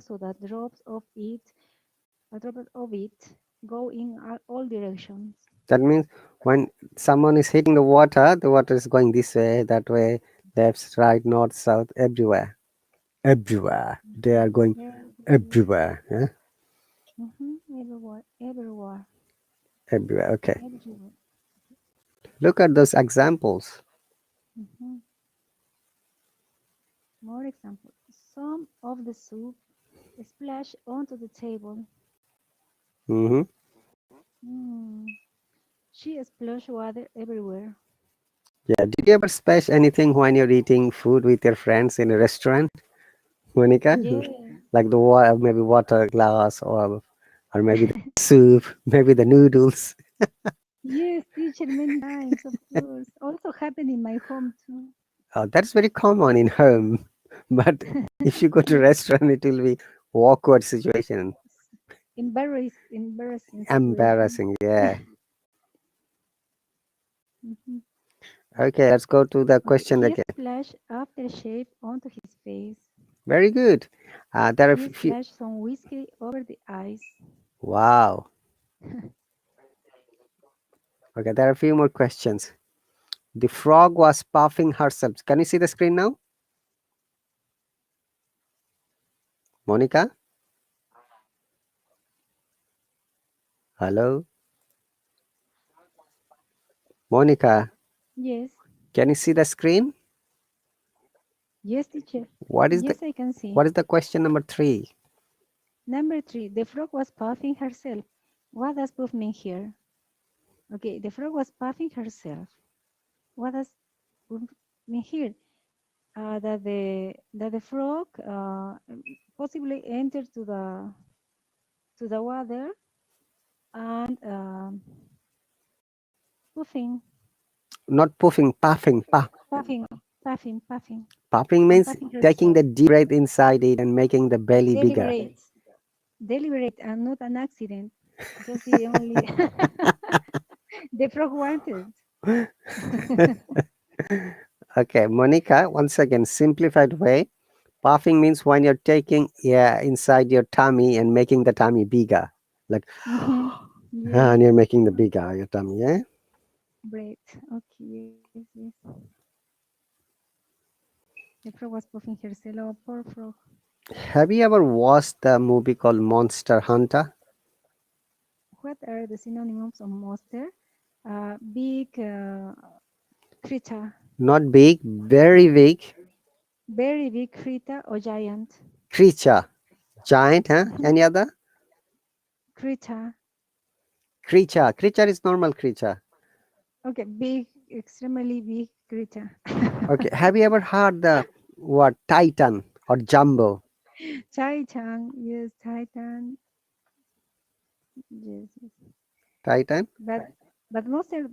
so that drops of it, a drop of it, go in all directions. That means when someone is hitting the water is going this way, that way, left, right, north, south, everywhere. Everywhere. They are going everywhere. Yeah? Everywhere, everywhere, Everywhere. Okay. everywhere. Look at those examples. Mhm. More example. Some of the soup splash onto the table. Hmm. Mm. She splashed water everywhere. Yeah. Did you ever splash anything when you're eating food with your friends in a restaurant, Monica? Yeah. Like the water, maybe water glass, or maybe the soup, maybe the noodles. Yes, teacher, many times, of course. Also happened in my home too. That's very common in home, but if you go to restaurant, it will be awkward situation, Embarrassing situation. embarrassing. Yeah. Mhm. Okay, let's go to the Okay, question he again. splashed aftershave onto his face. Very good. There are a He few. splashed some whiskey over the eyes. Wow. Okay, there are a few more questions. The frog was puffing herself. Can you see the screen now, Monica? Hello, Monica. Yes, Can you see the screen? yes, teacher. What is the Yes, I can see. what is the question number three? Number three, the frog was puffing herself. What does puff mean here? Okay, the frog was puffing herself. What does puff mean here? That the frog possibly entered to the water and puffing, Not puffing, puffing. puffing, puffing, Puffing and means puffing taking herself. the deep breath inside it and making the belly bigger. Deliberate, deliberate, and not an accident. Just the only the frog wanted. Okay, Monica, once again, simplified way. Puffing means when you're taking air inside your tummy and making the tummy bigger. Like, Mhm. and Yes, you're making the bigger your tummy, yeah? breath. Okay, yes, yes. The frog was puffing herself. Oh, poor frog. Have you ever watched the movie called Monster Hunter? What are the synonyms of monster? Big creature, Not big, very big very big creature or giant. creature. Giant, huh? Mhm. Any other? Creature. Creature. Creature is normal creature. Okay, big, extremely big creature. Okay. Have you ever heard the word Titan or Jumbo? Titan, yes, Titan, yes, yes. Titan? But monster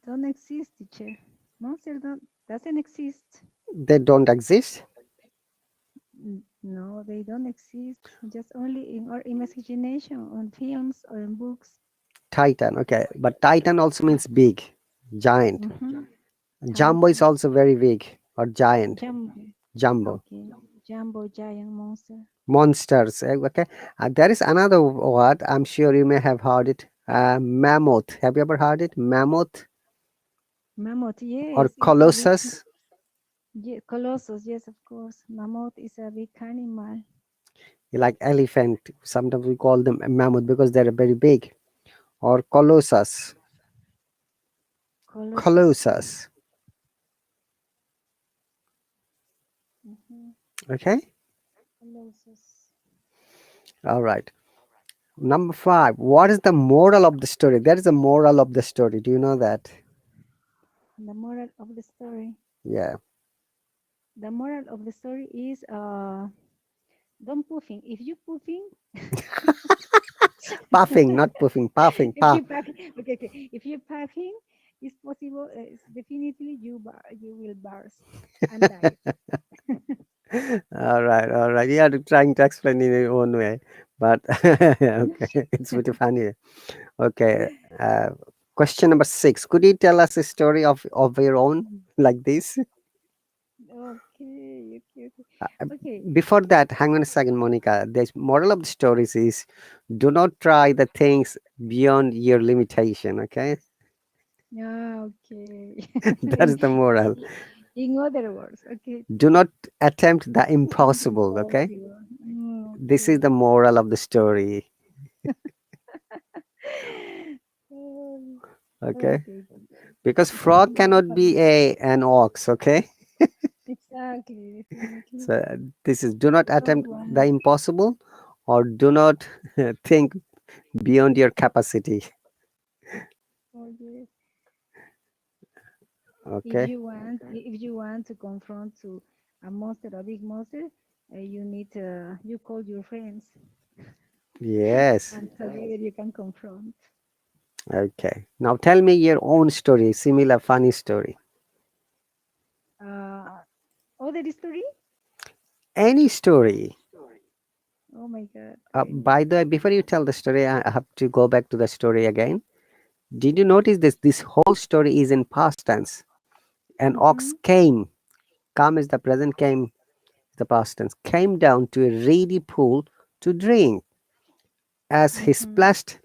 don't exist, teacher. Monster don't doesn't exist. They don't exist. No, they don't exist. Just only in our imagination, on films or in books. Titan. Okay, but Titan also means big, giant. Mm-hmm. Jumbo is Titan. also very big or giant. Jumbo. Jumbo. Okay. Jumbo giant monster. Monsters. Okay. There is another word. I'm sure you may have heard it. Mammoth. Have you ever heard it? Mammoth Mammoth, or yes, it's a big. colossus. Yeah, colossus, yes, of course. Mammoth is a big animal. Like elephant. Sometimes we call them mammoth because they're very big. Or colossus. Colossus. Colossus. Mm-hmm. Okay. Colossus. All right. Number five. What is the moral of the story? There is a moral of the story. Do you know that? The moral of the story. Yeah. The moral of the story is don't puffing. If you puffing, Puffing, not puffing. Puffing. if Puff. you puffing, okay, okay. If you puffing, it's possible. It's definitely you will burst and die. All right, all right. You are trying to explain in your own way, but okay, it's pretty funny. Okay. Question number six. Could you tell us a story of your own like this? Okay, okay, okay. Uh, Okay. Before that, hang on a second, Monica. The moral of the stories is do not try the things beyond your limitation. Okay, Yeah, okay. that is the moral. In other words, okay, Do teacher. not attempt the impossible. Okay, Impossible. this is the Okay. moral of the story. Oh, Okay, okay. because It's a frog very cannot funny. be a an ox. Okay, Exactly, definitely. so this is do not Frog attempt the one. impossible, or do not think beyond your capacity. Oh, yes. Okay. If you want to confront to a monster, a big monster, you call your friends, Yes. and together you can confront. Okay. Now tell me your own story, similar funny story. Uh, Other story? Any story. Oh my God. By the way, before you tell the story, I have to go back to the story again. Did you notice this? This whole story is in past tense. An Mm-hmm. ox came, come is the present, came is the past tense, came down to a reedy pool to drink. As he Mm-hmm. splashed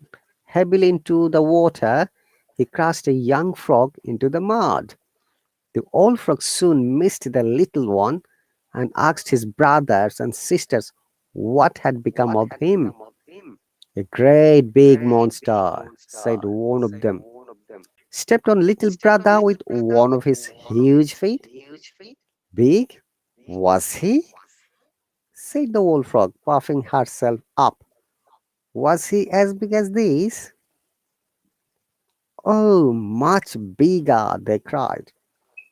heavily into the water, he cast a young frog into the mud. The old frog soon missed the little one and asked his brothers and sisters what had become of him. A great big monster, said one of them, stepped on little brother with one of his huge feet. Big? Was he? Said the old frog, puffing herself up. Was he as big as this? Oh, much bigger, they cried.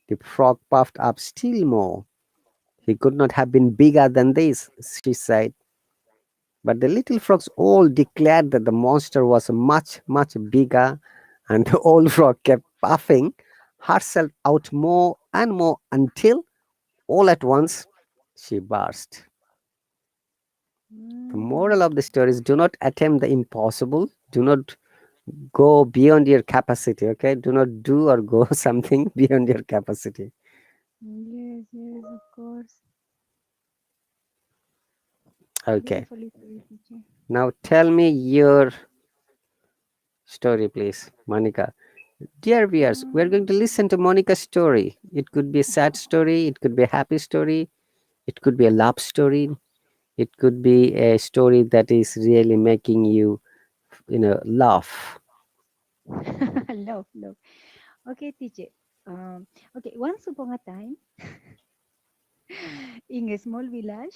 The frog puffed up still more. He could not have been bigger than this, she said. But the little frogs all declared that the monster was much, much bigger, and the old frog kept puffing herself out more and more until all at once she burst. The Mm. moral of the story is do not attempt the impossible, do not go beyond your capacity, okay? Do not do or go something beyond your capacity. Yes, yes, of course. Okay, Beautifully said, teacher. now tell me your story, please, Monica. Dear viewers, we're Mm. going to listen to Monica's story. It could be a sad story, it could be a happy story, it could be a love story, it could be a story that is really making you, laugh. Love, love. Okay, teacher. Um, okay, once upon a time, in a small village,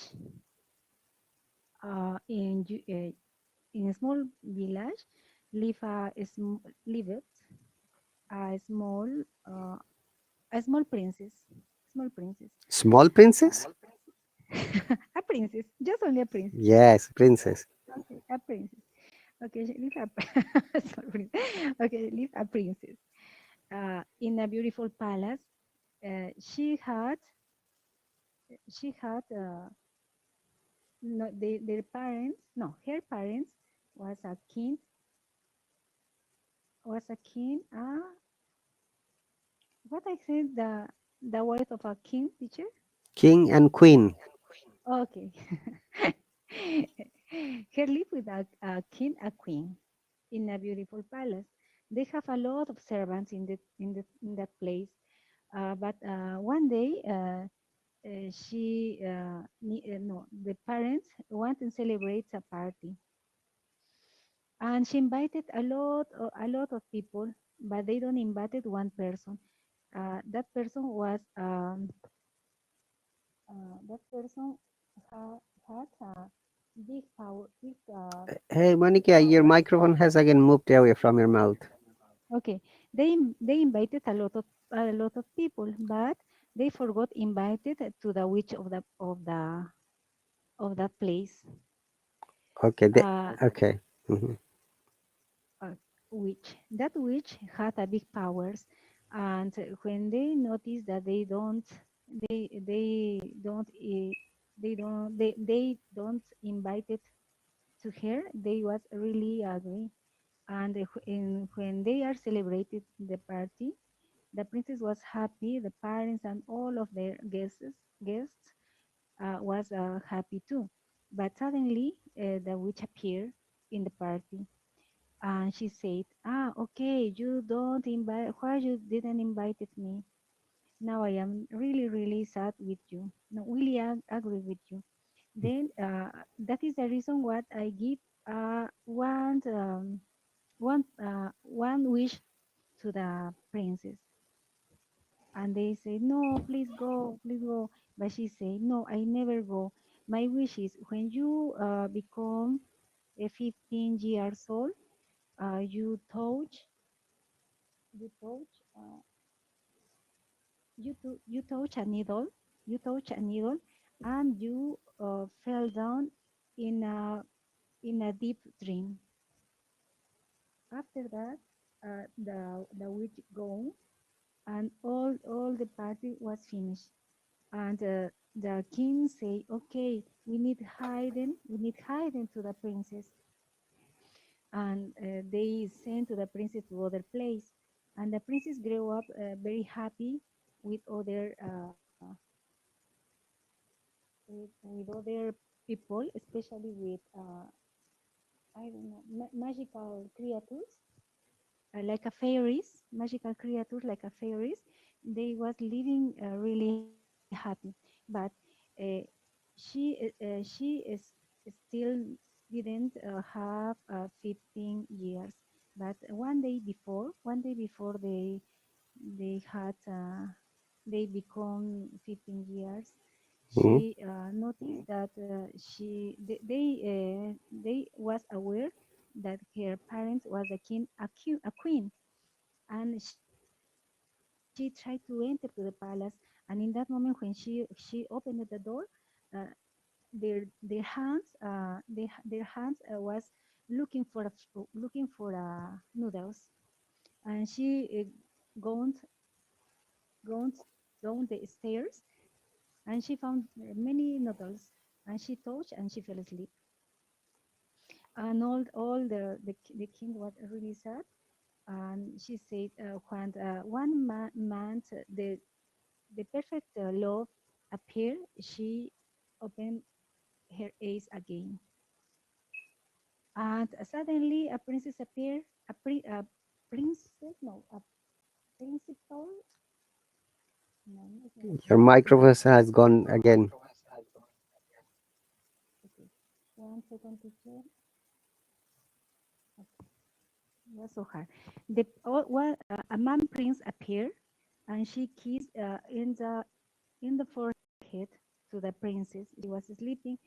in a small village, live lived a small uh, a small princess, small princess, Small princess? a princess, just only a princess. Yes, princess. Okay, a princess. Okay, she live a sorry, okay, live a princess in a beautiful palace. She had she had no, their parents, no, her parents was a king, what I said, the wife of a king, teacher? King and queen. Okay. Her live with a king, a queen, in a beautiful palace. They have a lot of servants in that place. But one day, no, the parents want to celebrate a party, and she invited a lot of people, but they don't invited one person. That person was that person had a big Hey, Monica, your power. microphone has again moved away from your mouth. Okay, they invited a lot of people, but they forgot invited to the witch of that place. Okay, Uh, okay. Mhm. uh, that witch had a big powers, and when they noticed that they don't they don't invite it to her, they was really angry. And when they are celebrated the party, the princess was happy, the parents and all of their guests was happy too. But suddenly the witch appeared in the party, and she said, "Ah, okay, you don't invite. Why you didn't invited me? Now I am really, really sad with you. No, really agree with you. Then that is the reason what I give one wish to the princess." And they say, "No, please go, please go." But she said, "No, I never go. My wish is when you become 15 years old, you you touch, uh, you touch a needle, and you fell down in a deep dream. After that, the witch go, and all the party was finished. And the king say, "Okay, we need hiding to the princess." And they sent to the princess to other place. And the princess grew up very happy with other people, especially with I don't know, magical creatures, like a fairies, magical creatures like a fairies. They was living really happy. But uh, she still didn't have 15 years. But one day before they had they become 15 years, Mhm. she noticed that they was aware that her parents was a queen, and she tried to enter to the palace. And in that moment, when she opened the door, uh, their hands was looking for noodles. And she gone gone down the stairs, and she found many noodles, and she touched and she fell asleep. And all the king was really sad. And she said, when month the perfect love appeared, she opened her eyes again. And suddenly a princess appeared, a princess, no, a principal, no, it's not a Your principal. microphone has gone again. Okay, 1 second, teacher. Okay, it was so hard. A man prince appeared, and she kissed in the forehead to the princess. She was sleeping,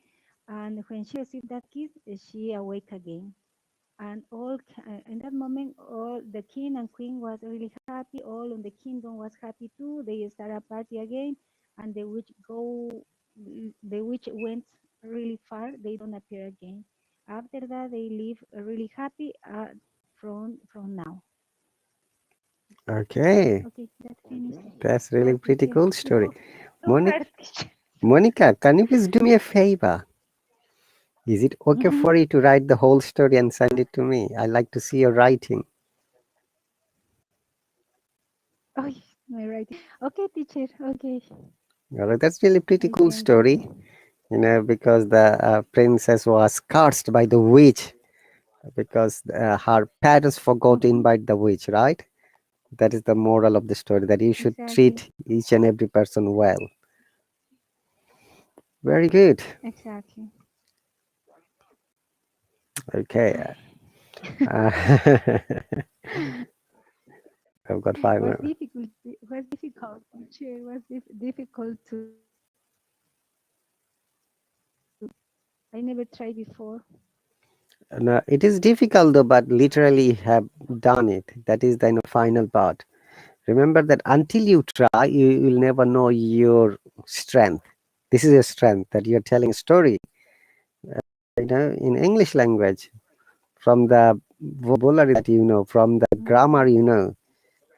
and when she received that kiss, she awake again. And in that moment, all the king and queen was really happy. All in the kingdom was happy too. They start a party again, and the witch went really far. They don't appear again. After that, they live really happy from now. Okay, Okay, that finished. that's really Oh, pretty teacher, cool story. too Monica, hard, teacher. Monica, can you please do me a favor? Is it okay Mm-hmm. for you to write the whole story and send it to me? I like to see your writing. Oh, my writing. Okay, teacher. Okay, All right, that's really pretty I cool can do. story, because the princess was cursed by the witch because her parents forgot to Mm-hmm. invite the witch, right? That is the moral of the story, that you should Exactly. treat each and every person well. Very good. Exactly. Okay. Uh, I've got 5 minutes. Was difficult, teacher. Was difficult to. I never tried before. No, it is difficult though, but literally have done it. That is the final part. Remember that until you try, you will never know your strength. This is your strength, that you're telling a story, in English language, from the vocabulary that you know, from the Mm-hmm. grammar you know.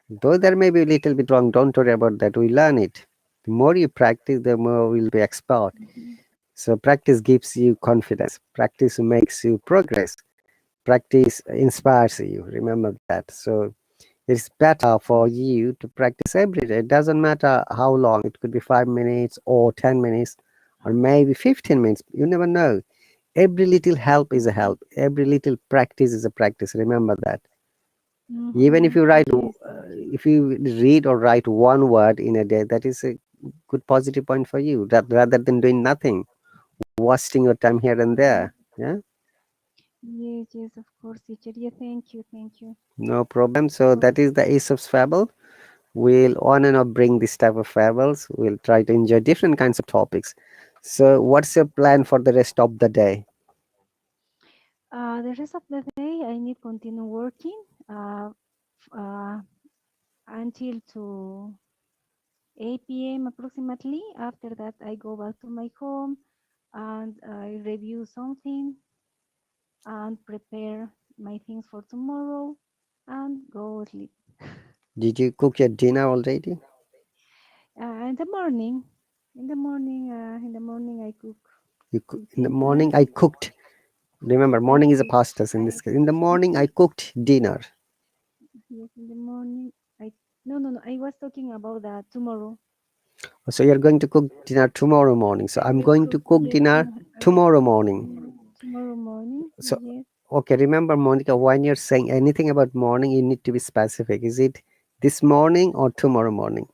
Though there may be a little bit wrong, don't worry about that. We learn it. The more you practice, the more we'll be expert. Mm-hmm. So practice gives you confidence. Practice makes you progress. Practice inspires you. Remember that. So it's better for you to practice every day. It doesn't matter how long. It could be 5 minutes or 10 minutes or maybe 15 minutes. You never know. Every little help is a Mm-hmm. help. Every little practice is a practice. Remember that. Even Mm-hmm. if you write, Yes, teacher. if you read or write one word in a day, that is a good positive point for you. That rather than doing nothing, wasting your time here and Mm-hmm. there. Yeah, Yes, yes, of course, teacher. Yeah, thank you, thank you. no problem. So that is the Aesop's fable. We'll on and off bring this type of fables. We'll try to enjoy different kinds of topics. So, what's your plan for the rest of the day? The rest of the day, I need continue working until to 8 p.m. approximately. After that, I go back to my home and I review something and prepare my things for tomorrow and go sleep. Did you cook your dinner already? In the morning, in the morning, I cook In the simple. morning, I cooked. Remember, morning is a I, past tense in this I, case. In the morning, mhm, I cooked dinner. yes, in the morning. No. I was talking about that tomorrow. So you're going to cook dinner tomorrow morning. So I I'm will going cook. to cook Yes, dinner tomorrow morning. tomorrow morning. So Yes. okay, remember, Monica, when you're saying anything about morning, you need to be specific. Is it this morning or tomorrow morning?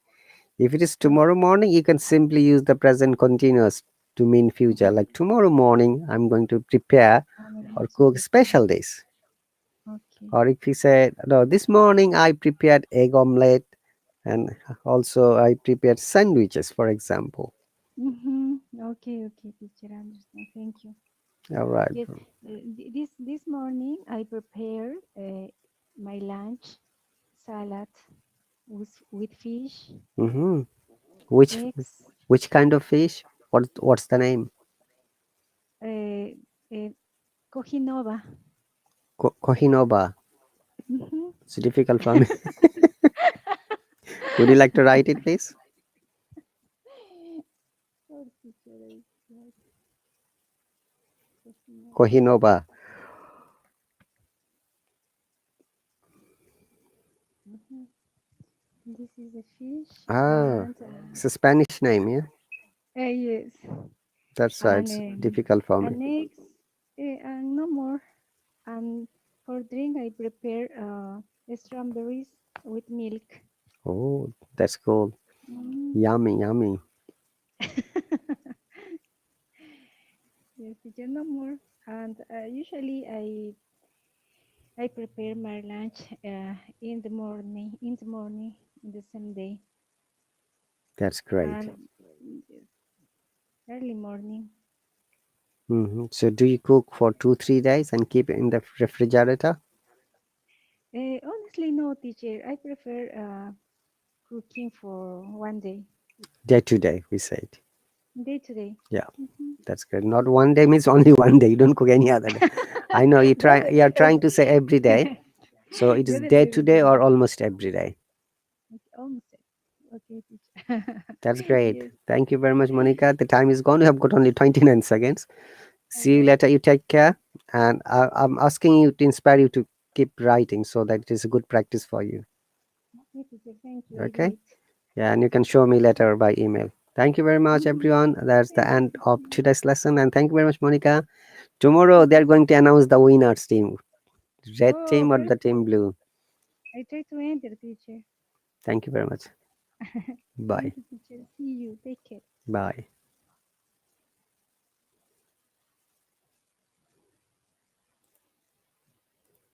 If it is tomorrow morning, you can simply use the present continuous to mean future. Like tomorrow morning, I'm going to prepare I'm or going to cook prepare. special dish. Okay. Or if you say, no, this morning I prepared egg omelette and also I prepared sandwiches, for example. Mm-hmm. Okay, teacher. I understand. Thank you. All right. Yes. This morning I prepared my lunch salad with fish, Mm-hmm. Which eggs, which kind of fish? What's the name? uh, uh, cojinova. Kohinoba. Mm-hmm. It's difficult for me. Would you like to write it, please? Sorry, teacher. Like cojinova. Kohinoba. Mm-hmm. This is a fish Ah, and it's a Spanish name, yeah. yes, That's why and it's difficult for me. and eggs, and no more. And for drink, I prepare strawberries with milk. Oh, that's cool. Mm. Yummy, yummy. Yes, teacher, no more. And usually, I prepare my lunch in the same day, That's great. and yes, early morning. So, do you cook for 2, 3 days and keep it in the refrigerator? Honestly, no, teacher. I prefer cooking for one day, Day to day, we said. day to day. Yeah, Mhm. that's good. Not one day means only one day. You don't cook any other day. I know you the try. other You are day, trying to say every day. So it the is other day day to will day be or almost every day. okay, almost. Okay, teacher. That's great. Yes. Thank you very much, Monica. The time is gone. We have got only 29 seconds. See you Okay. later. You take care. And I'm asking you to inspire you to keep writing so that it is a good practice for you. Okay, teacher. Thank you. I do Okay. it. Yeah. And you can show me later by email. Thank you very much, Mhm. everyone. That's the Thank you, end of teacher. today's lesson. And thank you very much, Monica. Tomorrow, Thank they're you. going to announce the winners team, red Oh, team or very the team good. blue. I try to enter, teacher. Thank you very much. Thank Bye. you, teacher. See you. Take care. Bye.